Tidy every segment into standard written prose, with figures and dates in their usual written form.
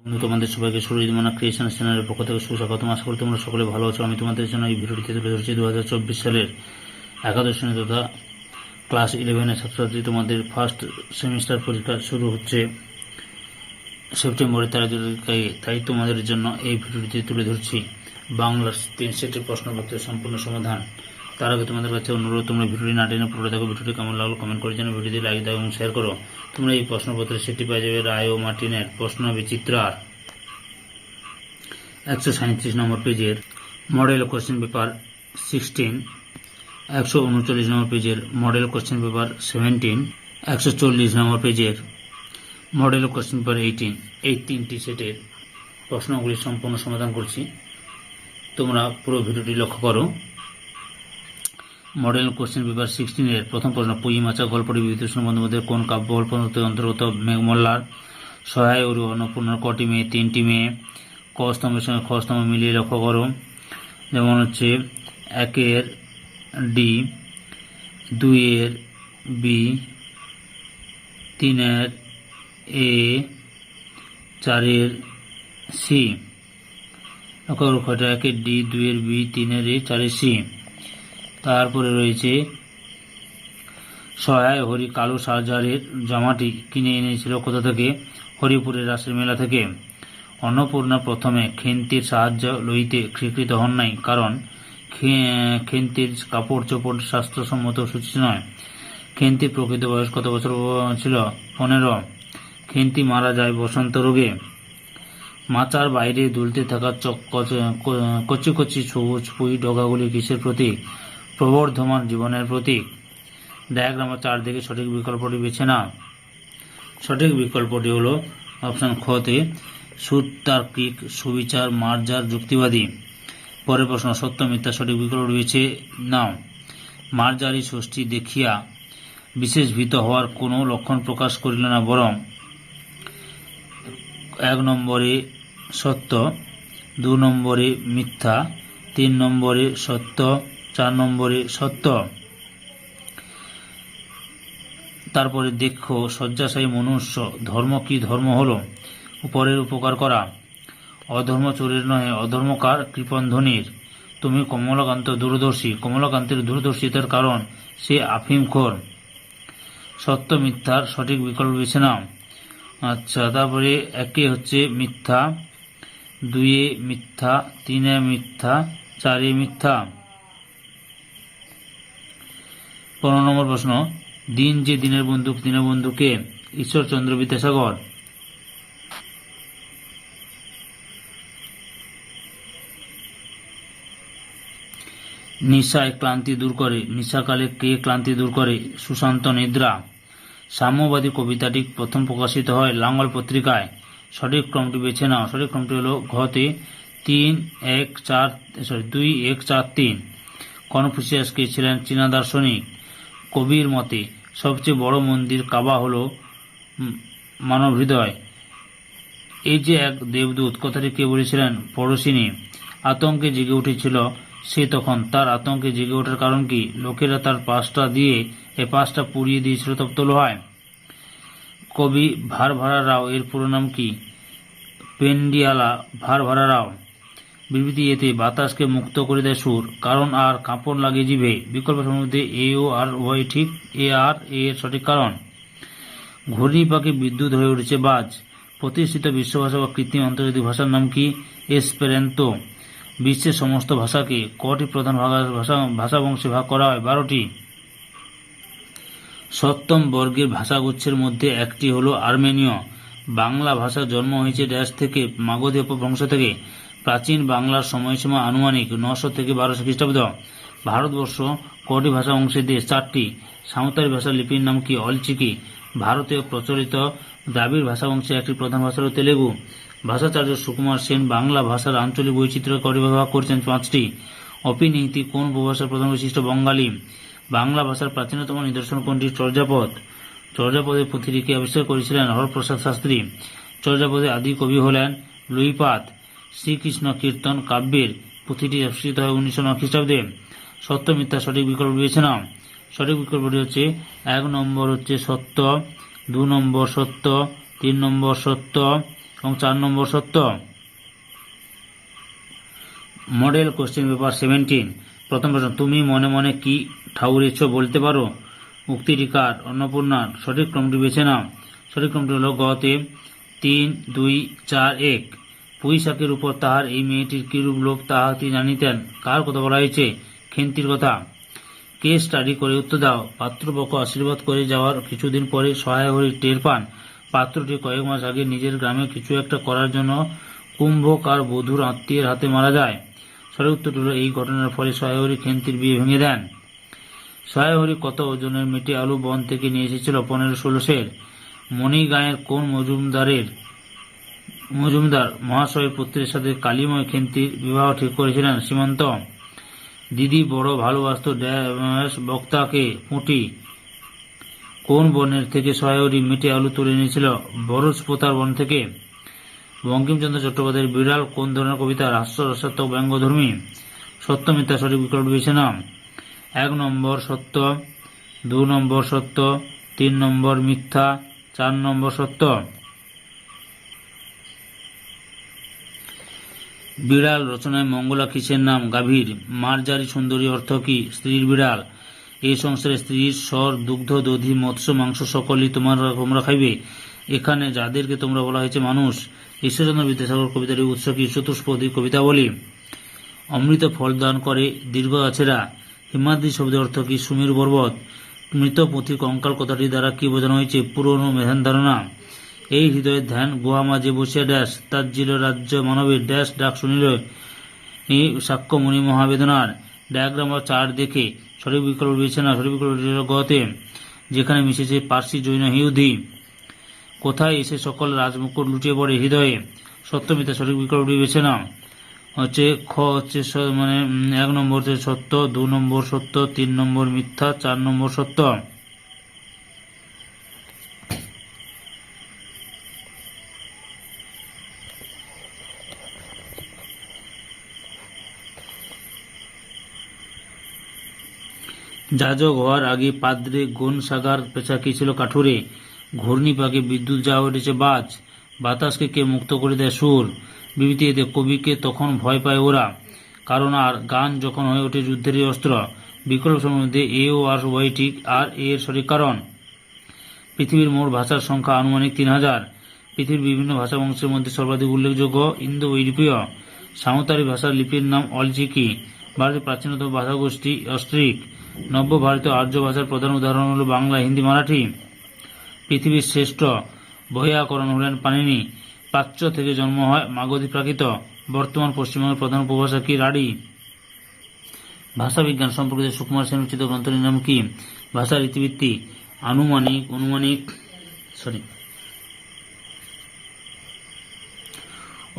বন্ধু, তোমাদের সবাইকে সুরজিৎমনা ক্রিয়েশন চ্যানেলের পক্ষ থেকে সুস্বাগতম। আশা করি তোমরা সকলে ভালো আছো। আমি তোমাদের জন্য এই ভিডিওটিতে তুলে ধরছি 2024 সালের একাদশ শ্রেণী তথা ক্লাস 11-এর ছাত্রছাত্রী। তোমাদের ফার্স্ট সেমিস্টার পরীক্ষা শুরু হচ্ছে সেপ্টেম্বরের 13 তারিখে। তাই তোমাদের জন্য এই ভিডিওটিতে তুলে ধরছি বাংলার 3 সেটের প্রশ্নপত্রের সম্পূর্ণ সমাধান। তার আগে তোমাদের কাছে অনুরোধ, তোমরা ভিডিওটি না টেনে পুরো দেখো। ভিডিওটি কেমন লাগলো কমেন্ট করে জানো, ভিডিওটি লাইক দাও এবং শেয়ার করো। তোমরা এই প্রশ্নপত্রের সেটটি পেয়ে যাবে রায় ও মার্টিনের প্রশ্ন বিচিত্রার 137 নম্বর পেজের মডেল কোশ্চেন পেপার 16, 139 নম্বর পেজের মডেল কোশ্চেন পেপার 17, 140 নম্বর পেজের মডেল কোশ্চেন পেপার 18। এই 3টি সেটের প্রশ্নগুলির সম্পূর্ণ সমাধান করছি, তোমরা পুরো ভিডিওটি লক্ষ্য করো। মডেল কোশ্চেন পেপার 16-এর প্রথম প্রশ্ন, পুঁই মাছা গল্পটি বিভূতিভূষণ বন্দ্যোপাধ্যায়ের কোন কাব্য গল্পের অন্তর্গত? মেঘমল্লার। সহায় ও অন্নপূর্ণার কটি মেয়ে? 3টি মেয়ে। ক স্তম্ভের সঙ্গে খ স্তম্ভ মিলিয়ে লক্ষ্য করো। যেমন হচ্ছে 1-এর ডি, 2-এর বি, 3-এর এ, 4-এর সি। লক্ষ্য করো কয়টা? 1-এর ডি, 2-এর বি, 3-এর এ, 4-এর সি। তারপরে রয়েছে সহায় হরি কালো সাজারের জামাটি কিনে এনেছিল কোথা থেকে? হরিপুরের রাসের মেলা থেকে। অন্নপূর্ণা প্রথমে খেন্তির সাহায্য লইতে স্বীকৃত হন নাই, কারণ খেন্তির কাপড় চোপড় স্বাস্থ্যসম্মত সূচিত নয়। খেন্তির প্রকৃত বয়স কত বছর ছিল? 15। খেন্তি মারা যায় বসন্ত রোগে। মাচার বাইরে দুলতে থাকা কচি কচি সবুজ পুঁই ডগাগুলি কিসের প্রতীক? প্রবর্ধমান জীবনের প্রতীক। ডায়াগ্রাম 4 থেকে সঠিক বিকল্পটি বেছে নাও। সঠিক বিকল্পটি হলো অপশন খ-তে সুতার্কিক, সুবিচার, মার্জার, যুক্তিবাদী। পরের প্রশ্ন, সত্য মিথ্যা সঠিক বিকল্পটি বেছে নাও। মার্জারি ষষ্ঠী দেখিয়া বিশেষ ভীত হওয়ার কোনো লক্ষণ প্রকাশ করিল না, বরং 1 নম্বরে সত্য, 2 নম্বরে মিথ্যা, 3 নম্বরে সত্য, 4 নম্বরে সত্য। তারপরে দেখো শয্যাশায়ী মনুষ্য ধর্ম কি? ধর্ম হলো পরের উপকার করা। অধর্ম চোরের নহে, অধর্মকার কৃপণধনীর। তুমি কমলাকান্ত দূরদর্শী। কমলাকান্তের দূরদর্শিতার কারণ সে আফিমখোর। সত্য মিথ্যার সঠিক বিকল্প বেছে নাও। আচ্ছা, তারপরে 1-এ হচ্ছে মিথ্যা, 2-এ মিথ্যা, 3-এ মিথ্যা, 4-এ মিথ্যা। 15 নম্বর প্রশ্ন, দিন যে দিনের বন্ধু, দিনের বন্ধুকে? ঈশ্বরচন্দ্র বিদ্যাসাগর। নিশায় ক্লান্তি দূর করে। নিশাকালে কে ক্লান্তি দূর করে? সুশান্ত নিদ্রা। সাম্যবাদী কবিতাটি প্রথম প্রকাশিত হয় লাঙ্গল পত্রিকায়। সঠিক ক্রমটি বেছে নাও। সঠিক ক্রমটি হলো ঘ-তে 2-1-4-3। কনফুসিয়াস কে ছিলেন? চীনা দার্শনিক। কবির মতে সবচেয়ে বড় মন্দির কাবা হল মানব হৃদয়। এই যে এক দেবদূত কথাটি কে বলেছিলেন? পড়শিনী। আতঙ্কে জেগে উঠেছিল সে তখন। তার আতঙ্কে জেগে ওঠার কারণ কি? লোকেরা তার পাশটা দিয়ে এ পাশটা পুড়িয়ে দিয়েছিল তপ্ত লোহায়। কবি ভারভারা রাও এর পুরো নাম কি? পেন্ডিয়ালা ভারভারা রাও। বিবৃতি এতে বাতাসকে মুক্ত করে দেয় সুর, কারণ আর কাঁপন লাগে জিভে। বিকল্প মধ্যে এ ও আর উভয় ঠিক। এ আর এ এর সঠিক কারণ। ঘূর্ণি পাখি বিদ্যুৎ হয়ে উঠেছে বাজ। প্রতিষ্ঠিত বিশ্বভাষা বা কৃত্রিম আন্তর্জাতিক ভাষার নাম কি? এসপেরান্তো। বিশ্বের সমস্ত ভাষাকে কটি প্রধান ভাষাবংশে ভাগ করা হয়? 12টি। সপ্তম বর্গের ভাষাগুচ্ছের মধ্যে একটি হলো আর্মেনীয়। বাংলা ভাষার জন্ম হয়েছে ড্যাশ থেকে? মাগধী অপভ্রংশ থেকে। প্রাচীন বাংলার সময়সীমা আনুমানিক 900 থেকে 1200 খ্রিস্টাব্দ। ভারতবর্ষ কটি ভাষা অংশের দেশ? 4টি। সাঁওতালি ভাষার লিপির নাম কি? অলচিকি। ভারতীয় প্রচলিত দ্রাবিড় ভাষা অংশে একটি প্রধান ভাষা হল তেলেগু। ভাষাচার্য সুকুমার সেন বাংলা ভাষার আঞ্চলিক বৈচিত্র্য কটি ভাগ করেছেন? 5টি। অপিনীতি কোন উপভাষার প্রধান বৈশিষ্ট্য? বঙ্গালী। বাংলা ভাষার প্রাচীনতম নিদর্শন কোনটি? চর্যাপদ। চর্যাপদের পুঁথিটিকে আবিষ্কার করেছিলেন হরপ্রসাদ শাস্ত্রী। চর্যাপদের আদি কবি হলেন লুইপাদ। শ্রীকৃষ্ণ কীর্তন কাব্যের পুঁথিটি প্রকাশিত হয় 1909 খ্রিস্টাব্দে। সত্য মিথ্যা সঠিক বিকল্প বেছে নাও। সঠিক বিকল্পটি হচ্ছে 1 নম্বর হচ্ছে সত্য, 2 নম্বর সত্য, 3 নম্বর সত্য এবং 4 নম্বর সত্য। Model question paper 17। প্রথম প্রশ্ন, তুমি মনে মনে কি ঠাউরেছ বলতে পারো? উক্তিটি কার? অন্নপূর্ণার। সঠিক ক্রমটি বেছে নাও। সঠিক ক্রমটি হল গতে 3, 2, 4, 1। পুঁই শাকের উপর তাহার এই মেয়েটির কিরূপ লোভ তাহা তিনি জানিতেন। কার কথা বলা হয়েছে? খেন্তির কথা। কে স্টাডি করে উত্তর দাও। পাত্রপক্ষ আশীর্বাদ করে যাওয়ার কিছুদিন পরে সহায় হরি টের পান পাত্রটি কয়েক মাস আগে নিজের গ্রামে কিছু একটা করার জন্য কুম্ভক আর বধূর আত্মীয়ের হাতে মারা যায়। সঠিক উত্তরটি হল এই ঘটনার ফলে সহায় হরি খেন্তির বিয়ে ভেঙে দেন। সহায় হরি কত ওজনের মেটে আলু বন থেকে নিয়ে এসেছিল? 15-16 সের। মণিগাঁয়ের কোন মজুমদার মহাশয়ের পুত্রের সাথে কালীময় খেন্তির বিবাহ ঠিক করেছিলেন? সীমান্ত। দিদি বড় ভালোবাসত বক্তাকে পুঁটি। কোন বনের থেকে সহায় হরি মেটে আলু তুলে এনেছিল? বরজপোতার বন থেকে। বঙ্কিমচন্দ্র চট্টোপাধ্যায়ের বিড়াল কোন ধরনের কবিতা? হাস্যরসাত্মক ব্যঙ্গধর্মী। সত্য মিথ্যা সঠিক বিকল্প বেছে নাও। 1 নম্বর সত্য, 2 নম্বর সত্য, 3 নম্বর মিথ্যা, 4 নম্বর সত্য। বিড়াল রচনায় মঙ্গলা কিসের নাম? গাভীর। মারজারি সুন্দরী অর্থ কি? স্ত্রীর বিড়াল। এই সংসারে স্ত্রীর স্বর দুগ্ধ দধি মৎস্য মাংস সকলই তোমরা খাইবে। এখানে যাদেরকে তোমরা বলা হয়েছে মানুষ। ঈশ্বরচন্দ্র বিদ্যাসাগর কবিতার উৎস কি? চতুষ্পদী কবিতাবলী। অমৃত ফল দান করে দীর্ঘ গাছেরা। হিমাদ্রি শব্দের অর্থ কি? সুমেরু পর্বত। মৃত পুঁথি কঙ্কাল কথাটি দ্বারা কি বোঝানো হয়েছে? পুরনো মেধান ধারণা। এই হৃদয়ের ধ্যান গুহা মাঝে বসিয়া ড্যাশ তাজ্জিল রাজ্য মানবের ড্যাশ ডাক শুনিল এই সাক্ষ্য মুনি মহাবেদনার। ডায়াগ্রাম 4 দেখে সঠিক বিকল্প বেছে না। সঠিক বিকল্প গতে যেখানে মিশেছে পার্সি জৈন হিউদি। কোথায় এসে সকল রাজমুকুট লুটিয়ে পড়ে? হৃদয়ে। সত্য মিথ্যা সঠিক বিকল্পটি বেছে নাও। হচ্ছে 1 নম্বর সত্য, 2 নম্বর সত্য, 3 নম্বর মিথ্যা, 4 নম্বর সত্য। যাজক হওয়ার আগে পাদ্রে গোনসাগার পেশা কি ছিল? কাঠুরে। ঘূর্ণি পাকে বিদ্যুৎ যা উঠেছে বাজ। বাতাসকে কে মুক্ত করে দেয়? সুর। বিবৃতিতে কবিকে তখন ভয় পায় ওরা, কারণ আর গান যখন হয়ে ওঠে যুদ্ধেরই অস্ত্র। বিকল্প সম্বন্ধে এ ও আর উভয় ঠিক, আর এর সঠিক কারণ। পৃথিবীর মোট ভাষার সংখ্যা আনুমানিক 3000। পৃথিবীর বিভিন্ন ভাষা বংশের মধ্যে সর্বাধিক উল্লেখযোগ্য ইন্দো ইউরোপীয়। সাঁওতালি ভাষার লিপির নাম অলচিকি। ভারতের প্রাচীনতম ভাষাগোষ্ঠী অস্ট্রিক। নব্য ভারতীয় আর্য ভাষার প্রধান উদাহরণ হল বাংলা, হিন্দি, মারাঠি। পৃথিবীর শ্রেষ্ঠ বৈয়াকরণ হলেন পাণিনি। প্রাচ্য থেকে জন্ম হয় মাগধী প্রাকৃত। বর্তমান পশ্চিমবঙ্গের প্রধান উপভাষা কি? রাঢ়ী। ভাষাবিজ্ঞান সম্পর্কিত সুকুমার সেন রচিত গ্রন্থটির নাম কি? ভাষার ইতিবৃত্তি।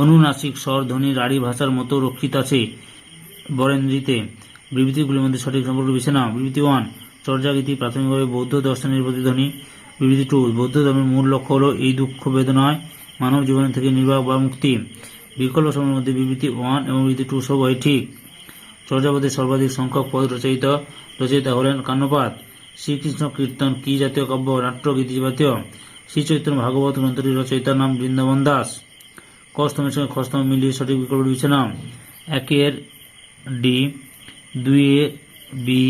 অনুনাসিক স্বর ধ্বনি রাঢ়ী ভাষার মতো রক্ষিত আছে বরেন্দ্রীতে। বিবৃতিগুলির মধ্যে সঠিক সম্পর্ক বেছে নাও। বিবৃতি 1, চর্যাগীতি প্রাথমিকভাবে বৌদ্ধ দর্শনের প্রতিধ্বনি। বিবৃতি 2, বৌদ্ধ ধর্মের মূল লক্ষ্য হল এই দুঃখ বেদনায় মানব জীবন থেকে নির্বাহ বা মুক্তি। বিকল্প সময়ের মধ্যে বিবৃতি 1 এবং বিবৃতি 2 সবই ঠিক। চর্যাপদের সর্বাধিক সংখ্যক পদ রচয়িতা হলেন কান্নপাত। শ্রীকৃষ্ণ কীর্তন কি জাতীয় কাব্য? নাট্য গীতি জাতীয়। শ্রী চৈতন্য ভাগবত গ্রন্থটির রচয়িতার নাম বৃন্দাবন দাস। কস্তমের সঙ্গে খস্তম মিলিয়ে সঠিক বিকল্প বেছে নাও। 1 এর ডি, 2 এর বি,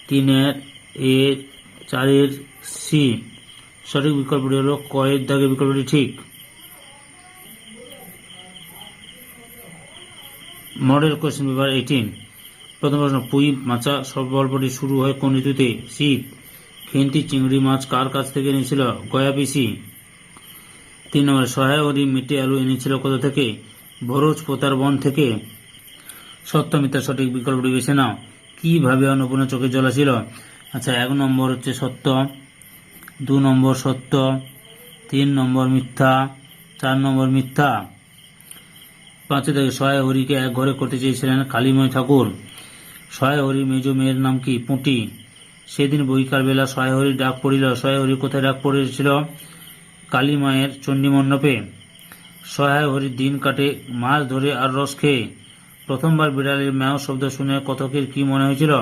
3 এর এ, 4 এর সি। সঠিক বিকল্পটি হল ক এর দাগে বিকল্পটি ঠিক। Model question paper 18। প্রথম প্রশ্ন, পুঁই মাছা গল্পটি শুরু হয় কোন ঋতুতে? শীত। খেন্তি চিংড়ি মাছ কার কাছ থেকে এনেছিল? গয়া পিসি। 3 নম্বরে সহায় হরি মেটে আলু এনেছিল কোথা থেকে? ভরোজ পোতার বন থেকে। সত্য মিথ্যা সঠিক বিকল্পটি বেছে নাও। কিভাবে অন্নপূর্ণা চোখে জল আসিল? আচ্ছা, 1 নম্বর হচ্ছে সত্য, 2 নম্বর সত্য, 3 নম্বর মিথ্যা, 4 নম্বর মিথ্যা। 5 থেকে সহায় হরিকে এক ঘরে করতে চেয়েছিলেন কালীময় ঠাকুর। সহায় হরির মেজ মেয়ের নাম কি? পুঁটি। সেদিন বৈকাল বেলা সহায় হরির ডাক পড়িল। সহায় হরি কোথায় ডাক পড়েছিল? কালী মায়ের চণ্ডী মণ্ডপে। সহায় হরির দিন কাটে মাছ ধরে আর রস খেয়ে। প্রথমবার বিড়ালের ম্যাও শব্দ শুনে কথকের কি মনে হয়েছিল?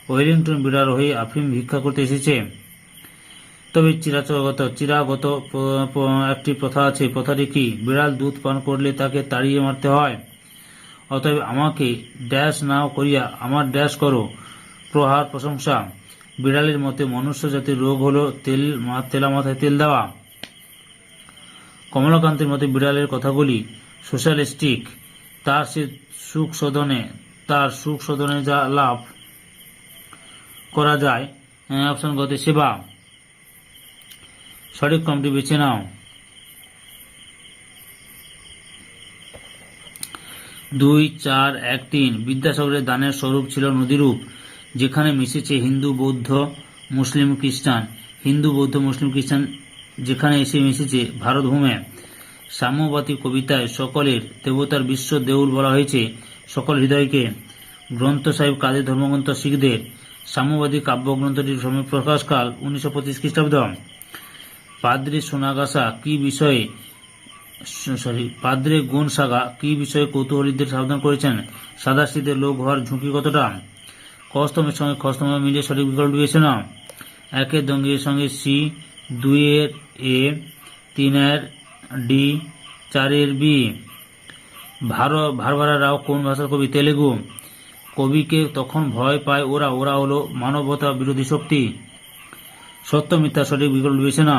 ওয়েলিংটন বিড়াল হয়ে আফিম ভিক্ষা করতে এসেছে। তবে চিরাগত একটি প্রথা আছে। প্রথাটি কি? বিড়াল দুধ পান করলে তাকে তাড়িয়ে মারতে হয়। অতএব আমাকে ড্যাশ নাও করিয়া আমার ড্যাশ করো। প্রহার প্রশংসা। বিড়ালের মতে মনুষ্য জাতির রোগ হলো তেলা মাথায় তেল দেওয়া। কমলাকান্তের মতে বিড়ালের কথাগুলি সোশ্যালিস্টিক। তার সুখ শোধনে যা লাভ করা যায়। অপশন গতে সেবা। সঠিক ক্রমটি বেছে নাও। 2, 4, 1, 3। বিদ্যাসাগরের দানের স্বরূপ ছিল নদীরূপ, যেখানে মিশেছে হিন্দু বৌদ্ধ মুসলিম খ্রিস্টান। যেখানে এসে মিশেছে ভারতভূমে। সাম্যবাদী কবিতায় সকলের দেবতার বিশ্ব দেউল বলা হয়েছে সকল হৃদয়কে। গ্রন্থ সাহিব কাদের ধর্মগ্রন্থ শিখদের। সাম্যবাদী কাব্যগ্রন্থটির প্রকাশকাল 1925 খ্রিস্টাব্দ। পাদ্রি গোনসাগা কি বিষয়ে কৌতূহলীদের সাবধান করেছেন? সাদাসিধে লোক হওয়ার ঝুঁকি কতটা? কস্তমের সঙ্গে খস্তমা মিলিয়ে সঠিক বিকল্প দিয়েছে না। 1 দঙ্গের সঙ্গে সি, 2 এ, 3 ডি, 4 বি। ভারভারা রাও কোন ভাষার কবি? তেলেগু। কবিকে তখন ভয় পায় ওরা হলো মানবতা বিরোধী শক্তি। সত্য মিথ্যা সঠিক বিকল্প দিয়েছে না।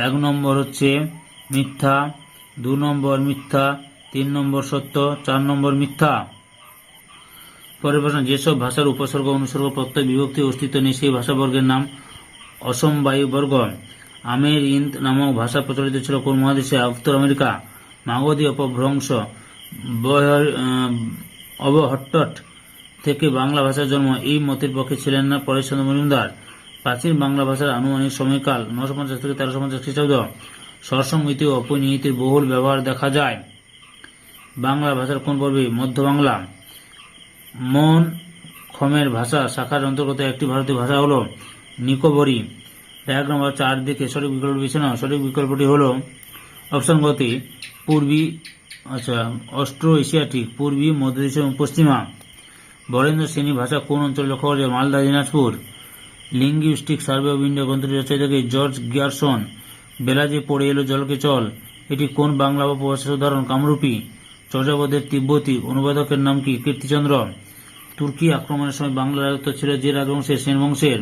1 নম্বর হচ্ছে মিথ্যা, 2 নম্বর মিথ্যা, 3 নম্বর সত্য, 4 নম্বর মিথ্যা। পরের প্রশ্ন, যেসব ভাষার উপসর্গ অনুসর্গ প্রত্যয় বিভক্তি অস্তিত্ব নেই সেই ভাষাবর্গের নাম অসমবায়ু বর্গ। আমেরিন্দ নামক ভাষা প্রচলিত ছিল কোন মহাদেশে? উত্তর আমেরিকা। মাগধী অপভ্রংশ অবহট্টট থেকে বাংলা ভাষার জন্ম, এই মতের পক্ষে ছিলেন না পরেশচন্দ্র মজুমদার। প্রাচীন বাংলা ভাষার আনুমানিক সময়কাল 950 থেকে 1350 খ্রিস্টাব্দ। স্বরসংহিতি ও অপনিহিতির বহুল ব্যবহার দেখা যায়। বাংলা ভাষার কোন পর্বে? মধ্য বাংলা। মন খমের ভাষা শাখার অন্তর্গত একটি ভারতীয় ভাষা হল নিকোবরি। 1 নম্বর 4 দেখে সঠিক বিকল্প বেছে নাও। সঠিক বিকল্পটি হল অপশন গতে অস্ট্রো এশিয়াটিক, পূর্বী, মধ্য এশিয়া এবং পশ্চিমা। বরেন্দ্র শ্রেণী ভাষা কোন অঞ্চলে লক্ষ্য করা যায়? Malda, Dinajpur. Linguistic survey of India গ্রন্থটি রচয়িতাকে? George Grierson. বেলা যে পড়ে এলো জলকে চল, এটি কোন বাংলা বা উপভাষার উদাহরণ? কামরূপী। চর্যাপদের তিব্বতী অনুবাদকের নাম কি? কীর্তিচন্দ্র। তুর্কি আক্রমণের সময় বাংলা রাজত্ব ছিল যে রাজবংশের? সেন বংশের।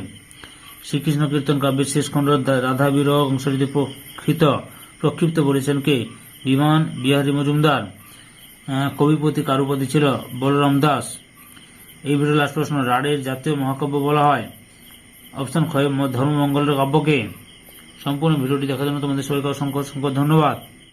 শ্রীকৃষ্ণ কীর্তন কাব্যের শেষ খণ্ড রাধা বিরহ অংশটিতে প্রক্ষিপ্ত বলেছেন কে? বিমান বিহারী মজুমদার। কবিপতি কার উপাধি ছিল? বলরাম দাস। এই ভিডিওর লাস্ট প্রশ্ন, রাঢ়ের জাতীয় মহাকাব্য বলা হয়? অপশন খ ধর্মমঙ্গলের কাব্যকে। সম্পূর্ণ ভিডিওটি দেখার জন্য তোমাদের সবাইকে অসংখ্য ধন্যবাদ।